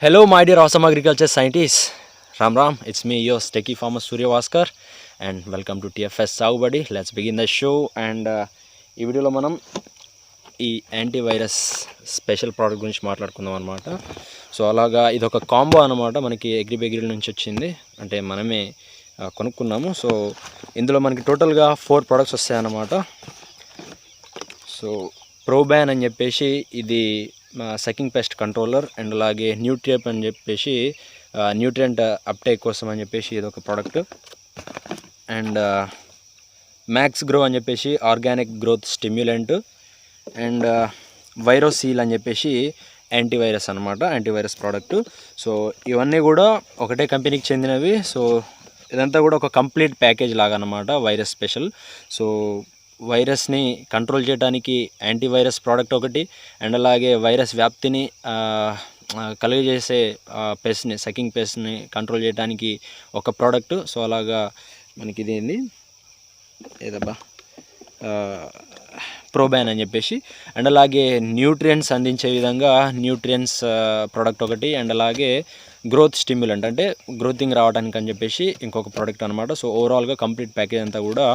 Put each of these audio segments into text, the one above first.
Hello, my dear awesome agriculture scientists. Ram Ram, it's me, your sticky farmer Surya Vaskar, and welcome to TFS Saubadi. Let's begin the show. And ఈ వీడియోలో మనం ఈ antivirus special product గురించి మాట్లాడుకుందాం అనమాట. So అలాగా ఇది ఒక కాంబో అనమాట, మనకి అగ్రిబెగ్రీల నుంచి వచ్చింది, అంటే మనమే కొనుక్కున్నాము. సో ఇందులో మనకి టోటల్గా 4 ప్రోడక్ట్స్ వస్తాయి అన్నమాట. సో ప్రోబ్యాన్ అని చెప్పేసి ఇది సకింగ్ పెస్ట్ కంట్రోలర్, అండ్ అలాగే న్యూట్రియప్ అని చెప్పేసి న్యూట్రియంట్ అప్టేక్ కోసం అని చెప్పేసి ఇది ఒక ప్రోడక్ట్, అండ్ మ్యాక్స్ గ్రో అని చెప్పేసి ఆర్గానిక్ గ్రోత్ స్టిమ్యులెంట్, అండ్ వైరోసీల్ అని చెప్పేసి యాంటీవైరస్ అనమాట, యాంటీవైరస్ ప్రోడక్ట్. సో ఇవన్నీ కూడా ఒకటే కంపెనీకి చెందినవి. సో ఇదంతా కూడా ఒక కంప్లీట్ ప్యాకేజ్ లాగా అనమాట, వైరస్ స్పెషల్. సో వైరస్ని కంట్రోల్ చేయడానికి యాంటీవైరస్ ప్రోడక్ట్ ఒకటి, అండ్ అలాగే వైరస్ వ్యాప్తిని కలుగజేసే పెస్ట్ని, సకింగ్ పెస్ట్ని కంట్రోల్ చేయడానికి ఒక ప్రోడక్ట్. సో అలాగా మనకి ఇది ఏంది ఏదబ్బా ప్రోబ్యాన్ అని చెప్పేసి, అండ్ అలాగే న్యూట్రియంట్స్ అందించే విధంగా న్యూట్రియంట్స్ ప్రోడక్ట్ ఒకటి, అండ్ అలాగే గ్రోత్ స్టిమ్యులెంట్ అంటే గ్రోతింగ్ రావడానికి అని చెప్పేసి ఇంకొక ప్రోడక్ట్ అనమాట. సో ఓవరాల్గా కంప్లీట్ ప్యాకేజ్ అంతా కూడా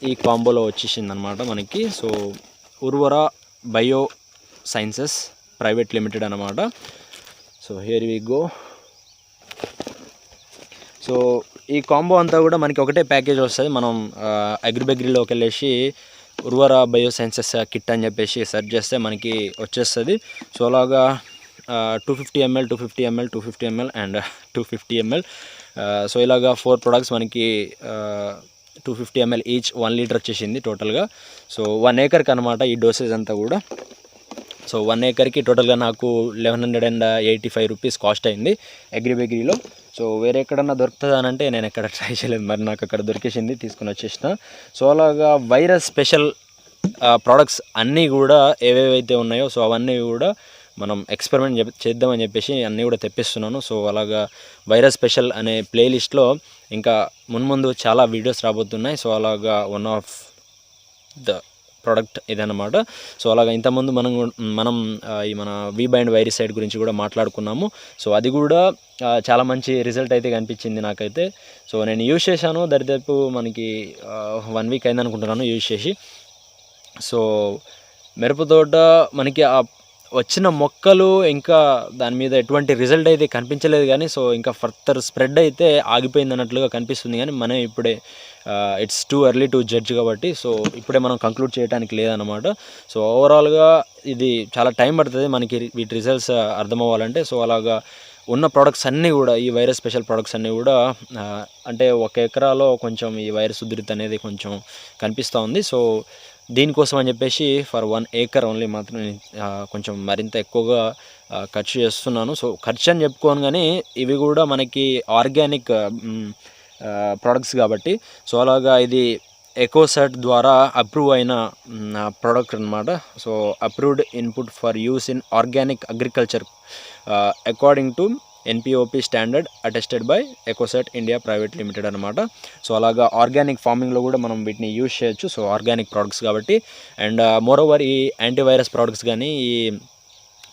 ఈ కాంబోలో వచ్చేసింది అనమాట మనకి. So Urvara bio sciences private limited అనమాట. So here we go. So ఈ కాంబో అంతా కూడా మనకి ఒకటే ప్యాకేజ్ వస్తుంది. మనం అగ్రిబెగ్రీలోకి వెళ్ళేసి ఉర్వరా బయో సైన్సెస్ కిట్ అని చెప్పేసి సెర్చ్ చేస్తే మనకి వచ్చేస్తుంది. సో అలాగా 250 ml 250 ml 250 ml and 250 ml. So ఇలాగా 4 ప్రొడక్ట్స్ మనకి 250 ml ఈచ్ 1 లీటర్ వచ్చేసింది టోటల్గా. సో 1 acreకి అనమాట ఈ డోసేజ్ అంతా కూడా. సో 1 acreకి టోటల్గా నాకు 1185 రూపీస్ కాస్ట్ అయింది అగ్రిబెగ్రీలో. సో వేరే ఎక్కడన్నా దొరుకుతుంది అని అంటే నేను ఎక్కడ ట్రై చేయలేదు, మరి నాకు అక్కడ దొరికేసింది, తీసుకుని వచ్చేసిన. సో అలాగా వైరస్ స్పెషల్ ప్రోడక్ట్స్ అన్నీ కూడా ఏవేవైతే ఉన్నాయో సో అవన్నీ కూడా మనం ఎక్స్పెరిమెంట్ చేద్దామని చెప్పేసి అన్నీ కూడా తెప్పిస్తున్నాను. సో అలాగా వైరస్ స్పెషల్ అనే ప్లేలిస్ట్లో ఇంకా మున్ముందు చాలా వీడియోస్ రాబోతున్నాయి. సో అలాగా వన్ ఆఫ్ ద ప్రోడక్ట్ ఇదన్నమాట. సో అలాగా ఇంతకుముందు మనం ఈ మన వీబైండ్ వైరిసైడ్ గురించి కూడా మాట్లాడుకున్నాము. సో అది కూడా చాలా మంచి రిజల్ట్ అయితే కనిపించింది నాకైతే. సో నేను యూజ్ చేశాను, దరిదాపు మనకి 1 వీక్ అయింది అనుకుంటున్నాను యూజ్ చేసి. సో మిరప తోట మనకి వచ్చిన మొక్కలు ఇంకా దాని మీద ఎటువంటి రిజల్ట్ అయితే కనిపించలేదు, కానీ సో ఇంకా ఫర్దర్ స్ప్రెడ్ అయితే ఆగిపోయింది అన్నట్లుగా కనిపిస్తుంది. కానీ మనం ఇప్పుడే it's too early to judge కాబట్టి సో ఇప్పుడే మనం కంక్లూడ్ చేయడానికి లేదన్నమాట. సో ఓవరాల్గా ఇది చాలా టైం పడుతుంది మనకి వీటి రిజల్ట్స్ అర్థమవ్వాలంటే. సో అలాగా ఉన్న ప్రోడక్ట్స్ అన్నీ కూడా ఈ వైరస్ స్పెషల్ ప్రోడక్ట్స్ అన్నీ కూడా అంటే 1 ఎకరాలో కొంచెం ఈ వైరస్ ఉధృతి అనేది కొంచెం కనిపిస్తూ ఉంది. సో దీనికోసం అని చెప్పేసి ఫర్ 1 acre ఓన్లీ మాత్రం కొంచెం మరింత ఎక్కువగా ఖర్చు చేస్తున్నాను. సో ఖర్చు అని చెప్పుకోను, కానీ ఇవి కూడా మనకి ఆర్గానిక్ ప్రోడక్ట్స్ కాబట్టి. సో అలాగా ఇది ఎకోసర్ట్ ద్వారా అప్రూవ్ అయిన ప్రోడక్ట్ అనమాట. So approved input for use in organic agriculture according to NPOP standard attested by Ecocert India private limited అనమాట. సో అలాగా ఆర్గానిక్ ఫార్మింగ్లో కూడా మనం వీటిని యూజ్ చేయొచ్చు. సో ఆర్గానిక్ ప్రోడక్ట్స్ కాబట్టి. అండ్ మోరోవర్ ఈ యాంటీవైరస్ ప్రోడక్ట్స్ కానీ ఈ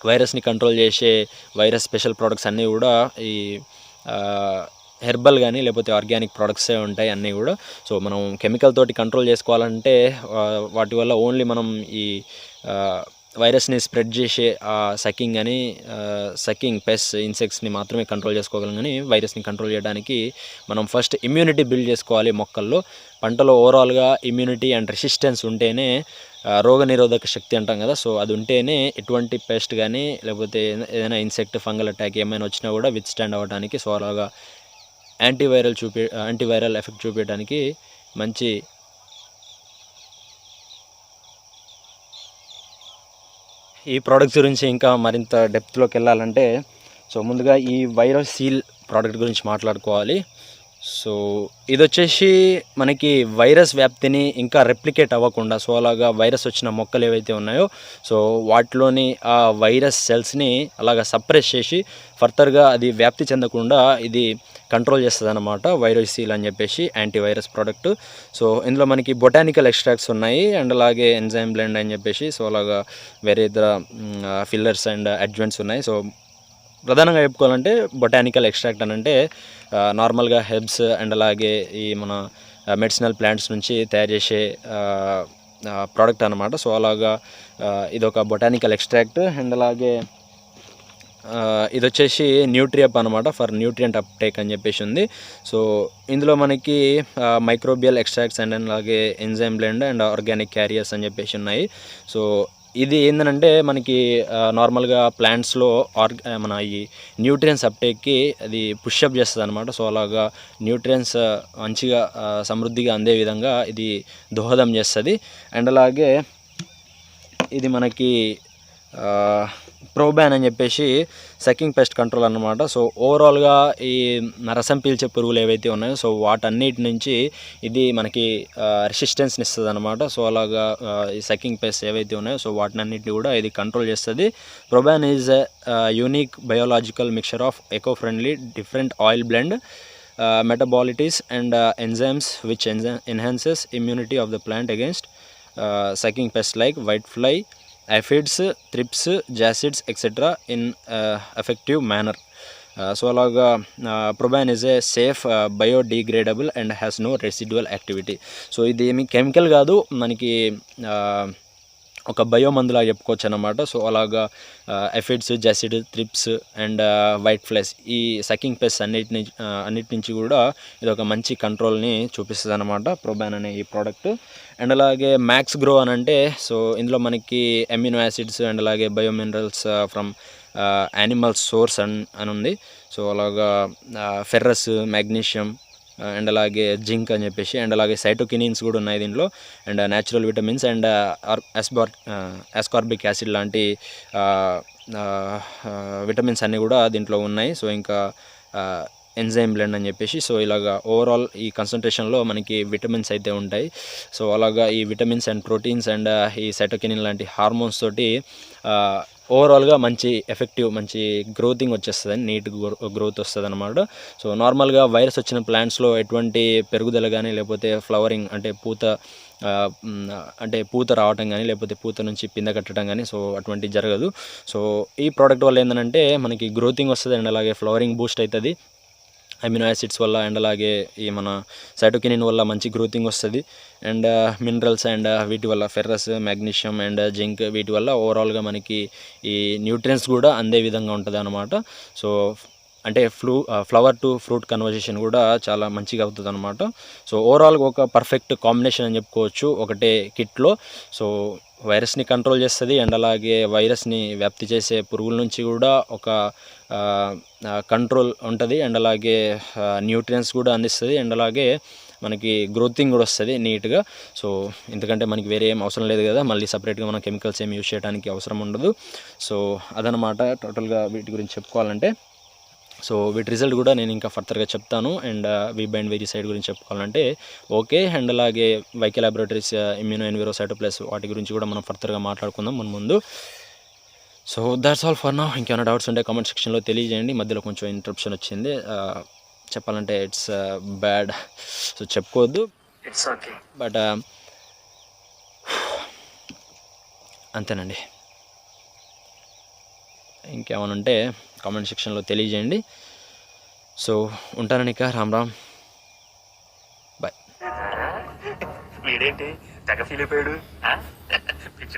వైరస్ని కంట్రోల్ చేసే వైరస్ స్పెషల్ ప్రోడక్ట్స్ అన్నీ కూడా ఈ హెర్బల్ కానీ లేకపోతే ఆర్గానిక్ ప్రోడక్ట్సే ఉంటాయి అన్నీ కూడా. సో మనం కెమికల్ తోటి కంట్రోల్ చేసుకోవాలంటే వాటి వల్ల ఓన్లీ మనం ఈ వైరస్ని స్ప్రెడ్ చేసే సకింగ్ అని సకింగ్ పెస్ట్ ఇన్సెక్ట్స్ని మాత్రమే కంట్రోల్ చేసుకోగలం. కానీ వైరస్ని కంట్రోల్ చేయడానికి మనం ఫస్ట్ ఇమ్యూనిటీ బిల్డ్ చేసుకోవాలి మొక్కల్లో. పంటలో ఓవరాల్గా ఇమ్యూనిటీ అండ్ రెసిస్టెన్స్ ఉంటేనే రోగనిరోధక శక్తి అంటాం కదా. సో అది ఉంటేనే ఎటువంటి పెస్ట్ కానీ లేకపోతే ఏదైనా ఇన్సెక్ట్ ఫంగల్ అటాక్ ఏమైనా వచ్చినా కూడా విత్ స్టాండ్ అవ్వడానికి. సో అలాగా యాంటీవైరల్ ఎఫెక్ట్ చూపించడానికి మంచి ఈ ప్రోడక్ట్స్ గురించి ఇంకా మరింత డెప్త్లోకి వెళ్ళాలంటే సో ముందుగా ఈ వైరోసీల్ ప్రోడక్ట్ గురించి మాట్లాడుకోవాలి. సో ఇది వచ్చేసి మనకి వైరస్ వ్యాప్తిని ఇంకా రెప్లికేట్ అవ్వకుండా, సో అలాగా వైరస్ వచ్చిన మొక్కలు ఏవైతే ఉన్నాయో సో వాటిలోని ఆ వైరస్ సెల్స్ని అలాగా సప్రెస్ చేసి ఫర్దర్గా అది వ్యాప్తి చెందకుండా ఇది కంట్రోల్ చేస్తుంది అన్నమాట, వైరోసీల్ అని చెప్పేసి యాంటీవైరస్ ప్రోడక్ట్. సో ఇందులో మనకి బొటానికల్ ఎక్స్ట్రాక్ట్స్ ఉన్నాయి, అండ్ అలాగే ఎంజైమ్ బ్లెండ్ అని చెప్పేసి సో అలాగా వేరే ఇతర ఫిల్లర్స్ అండ్ అడ్జువెంట్స్ ఉన్నాయి. సో ప్రధానంగా చెప్పుకోవాలంటే బొటానికల్ ఎక్స్ట్రాక్ట్ అని అంటే నార్మల్గా హెర్బ్స్ అండ్ అలాగే ఈ మన మెడిసినల్ ప్లాంట్స్ నుంచి తయారు చేసే ప్రోడక్ట్ అనమాట. సో అలాగా ఇదొక బొటానికల్ ఎక్స్ట్రాక్ట్. అండ్ అలాగే ఇది వచ్చేసి న్యూట్రియప్ అనమాట, ఫర్ న్యూట్రియంట్ అప్టేక్ అని చెప్పేసి ఉంది. సో ఇందులో మనకి మైక్రోబియల్ ఎక్స్ట్రాక్ట్స్ అండ్ అలాగే enzyme blend and organic carriers అని చెప్పేసి ఉన్నాయి. సో ఇది ఏంటంటే మనకి నార్మల్గా ప్లాంట్స్లో మన ఈ న్యూట్రియన్స్ అప్టేక్కి అది పుష్అప్ చేస్తుంది అనమాట. సో అలాగా న్యూట్రియన్స్ మంచిగా సమృద్ధిగా అందే విధంగా ఇది దోహదం చేస్తుంది. అండ్ అలాగే ఇది మనకి ప్రోబ్యాన్ అని చెప్పేసి సకింగ్ పెస్ట్ కంట్రోల్ అన్నమాట. సో ఓవరాల్గా ఈ రసం పీల్చే పురుగులు ఏవైతే ఉన్నాయో సో వాటన్నిటి నుంచి ఇది మనకి రెసిస్టెన్స్ని ఇస్తుంది అనమాట. సో అలాగా ఈ సకింగ్ పెస్ట్ ఏవైతే ఉన్నాయో సో వాటినన్నిటిని కూడా ఇది కంట్రోల్ చేస్తుంది. Proban is unique biological mixture of eco friendly different oil blend metabolites and enzymes which enhances immunity of the plant against sucking pests like whitefly, aphids, thrips, jacids, etc. in effective manner. So అలాగా Proban is a safe biodegradable and has no residual activity. So ఇది ఏమి chemical కాదు, మనకి ఒక బయోమందులా చెప్పుకోవచ్చు అన్నమాట. So అలాగా aphids, jassid, thrips and white flies ఈ సకింగ్ పెస్ట్ అన్నిటి నుంచి కూడా ఇది ఒక మంచి కంట్రోల్ని చూపిస్తుంది అనమాట ప్రోబ్యాన్ అనే ఈ ప్రోడక్ట్. అండ్ అలాగే మ్యాక్స్ గ్రో అని అంటే సో ఇందులో మనకి అమినో యాసిడ్స్ అండ్ అలాగే బయోమినరల్స్ ఫ్రమ్ యానిమల్ సోర్స్ అని ఉంది. సో అలాగా ఫెర్రస్, మెగ్నీషియం అండ్ అలాగే జింక్ అని చెప్పేసి అండ్ అలాగే సైటోకినిన్స్ కూడా ఉన్నాయి దీంట్లో. And natural vitamins and ascorbic acid లాంటి విటమిన్స్ అన్నీ కూడా దీంట్లో ఉన్నాయి. సో ఇంకా ఎంజైమ్ బ్లెండ్ అని చెప్పేసి సో ఇలాగా ఓవరాల్ ఈ కాన్సన్ట్రేషన్లో మనకి విటమిన్స్ అయితే ఉంటాయి. సో అలాగా ఈ విటమిన్స్ అండ్ ప్రోటీన్స్ అండ్ ఈ సైటోకినిన్ లాంటి హార్మోన్స్ తోటి ఓవరాల్గా మంచి ఎఫెక్టివ్ మంచి గ్రోతింగ్ వచ్చేస్తుంది, నీట్ గ్రోత్ వస్తుంది అనమాట. సో నార్మల్గా వైరస్ వచ్చిన ప్లాంట్స్లో ఎటువంటి పెరుగుదల కానీ లేకపోతే ఫ్లవరింగ్ అంటే పూత రావటం కానీ లేకపోతే పూత నుంచి పింద కట్టడం కానీ సో అటువంటి జరగదు. సో ఈ ప్రోడక్ట్ వల్ల ఏంటంటే మనకి గ్రోతింగ్ వస్తుంది అండ్ అలాగే ఫ్లవరింగ్ బూస్ట్ అవుతుంది అమినో యాసిడ్స్ వల్ల అండ్ అలాగే ఈ మన సైటోకినిన్ వల్ల మంచి గ్రోతింగ్ వస్తుంది. అండ్ మినరల్స్ అండ్ వీటి వల్ల ఫెర్రస్, మెగ్నీషియం అండ్ జింక్ వీటి వల్ల ఓవరాల్గా మనకి ఈ న్యూట్రియన్స్ కూడా అందే విధంగా ఉంటుంది అన్నమాట. సో అంటే ఫ్లవర్ టు ఫ్రూట్ కన్వర్జేషన్ కూడా చాలా మంచిగా అవుతుంది అనమాట. సో ఓవరాల్గా ఒక పర్ఫెక్ట్ కాంబినేషన్ అని చెప్పుకోవచ్చు ఒకటే కిట్లో. సో వైరస్ని కంట్రోల్ చేస్తుంది అండ్ అలాగే వైరస్ని వ్యాప్తి చేసే పురుగుల నుంచి కూడా ఒక కంట్రోల్ ఉంటుంది అండ్ అలాగే న్యూట్రియన్స్ కూడా అందిస్తుంది అండ్ అలాగే మనకి గ్రోతింగ్ కూడా వస్తుంది నీట్గా. సో ఎందుకంటే మనకి వేరే ఏం అవసరం లేదు కదా, మళ్ళీ సపరేట్గా మనం కెమికల్స్ ఏమి యూజ్ చేయడానికి అవసరం ఉండదు. సో అదనమాట టోటల్గా వీటి గురించి చెప్పుకోవాలంటే. సో వీటి రిజల్ట్ కూడా నేను ఇంకా ఫర్దర్గా చెప్తాను. అండ్ వీబైండ్ వేరీ సైడ్ గురించి చెప్పుకోవాలంటే ఓకే. అండ్ అలాగే YK laboratories Immuno Enviro Cytoplus వాటి గురించి కూడా మనం ఫర్దర్గా మాట్లాడుకుందాం మన ముందు. So that's all for now. ఇంకేమైనా డౌట్స్ ఉంటే కామెంట్ సెక్షన్లో తెలియజేయండి. మధ్యలో కొంచెం ఇంటరప్షన్ వచ్చింది, చెప్పాలంటే ఇట్స్ బ్యాడ్, సో చెప్పుకోవద్దు, ఇట్స్ ఓకే, బట్ అంతేనండి. ఇంకేమైనా ఉంటే కామెంట్ సెక్షన్లో తెలియజేయండి. సో ఉంటానని ఇక రామ్ రామ్, బాయ్. వీడేంటి తెగ ఫీల్ అయిపోయాడు.